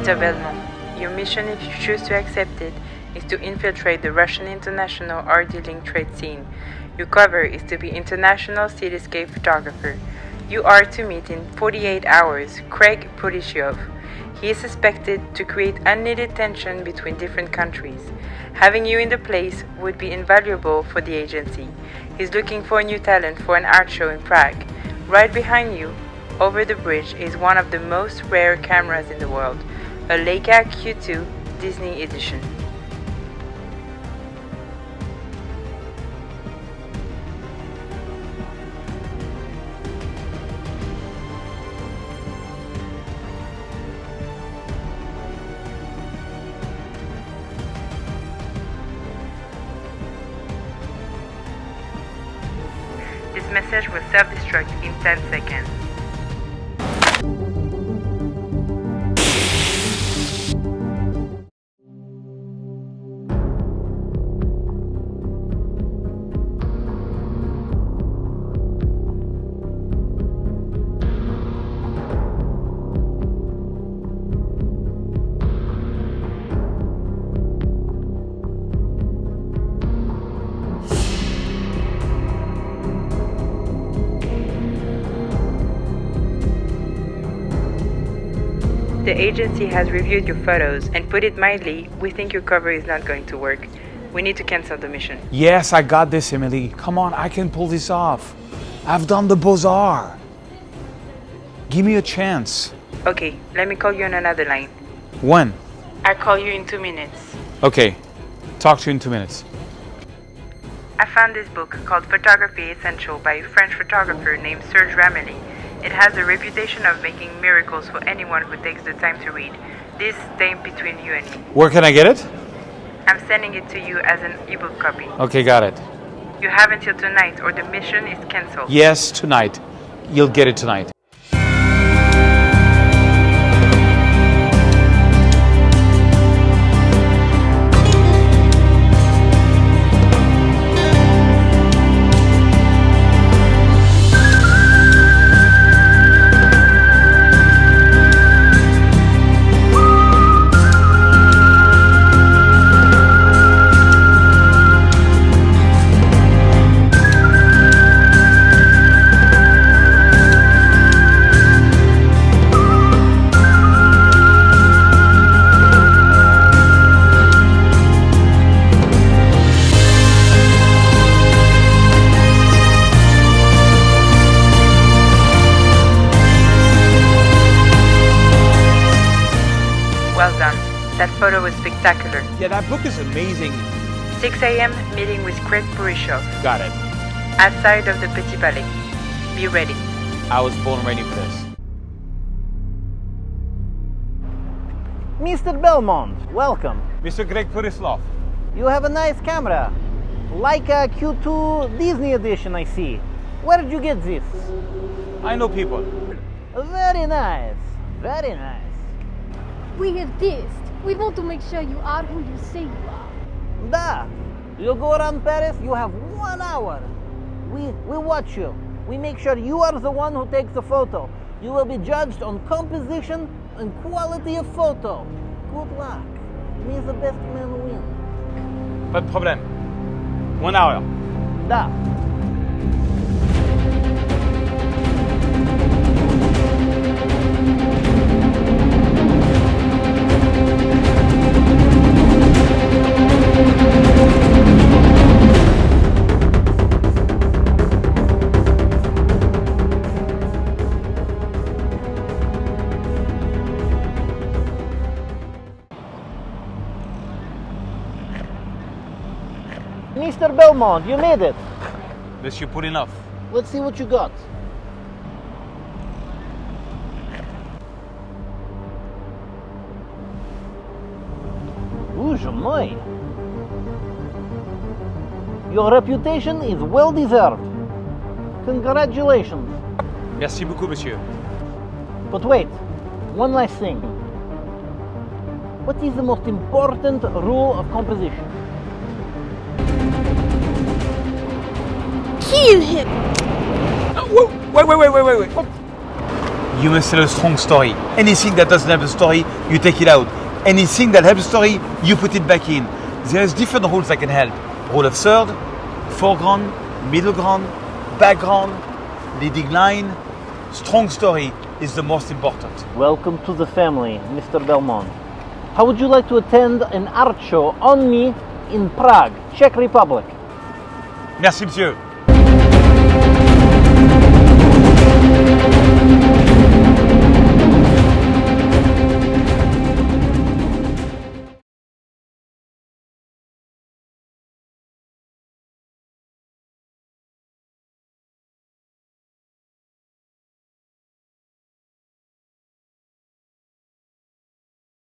Mr. Belmont, your mission, if you choose to accept it, is to infiltrate the Russian international art dealing trade scene. Your cover is to be international cityscape photographer. You are to meet in 48 hours Craig Pulishyov. He is suspected to create unneeded tension between different countries. Having you in the place would be invaluable for the agency. He's looking for a new talent for an art show in Prague. Right behind you, over the bridge, is one of the most rare cameras in the world, a Leica Q3 Disney edition. This message will self-destruct in 10 seconds. The agency has reviewed your photos, and put it mildly, we think your cover is not going to work. We need to cancel the mission. Yes, I got this, Emily. Come on, I can pull this off. I've done the Beaux-Arts. Give me a chance. Okay, let me call you on another line. When? I'll call you in 2 minutes. Okay, talk to you in 2 minutes. I found this book called Photography Essential by a French photographer named Serge Ramely. It has a reputation of making miracles for anyone who takes the time to read. This staying between you and me. Where can I get it? I'm sending it to you as an ebook copy. Okay, got it. You have until tonight or the mission is cancelled. Yes, tonight. You'll get it tonight. Well done. That photo was spectacular. Yeah, that book is amazing. 6 a.m. meeting with Craig Pulishyov. Got it. Outside of the Petit Palais. Be ready. I was born ready for this. Mr. Belmont, welcome. Mr. Greg Purislov. You have a nice camera. Leica Q3 Disney edition, I see. Where did you get this? I know people. Very nice. Very nice. We have this. We want to make sure you are who you say you are. Da. You go around Paris, you have 1 hour. We watch you. We make sure you are the one who takes the photo. You will be judged on composition and quality of photo. Good luck. May the best man win. Pas de problème. 1 hour. Da. Mr. Belmont, you made it. This you put enough. Let's see what you got. Bouge moi. Your reputation is well deserved. Congratulations. Merci beaucoup, monsieur. But wait, one last thing. What is the most important rule of composition? Kill him! Wait. you must tell a strong story. Anything that doesn't have a story, you take it out. Anything that has a story, you put it back in. There's different rules that can help. Rule of third, foreground, middle ground, background, leading line. Strong story is the most important. Welcome to the family, Mr. Belmont. How would you like to attend an art show on me in Prague, Czech Republic? Merci, monsieur.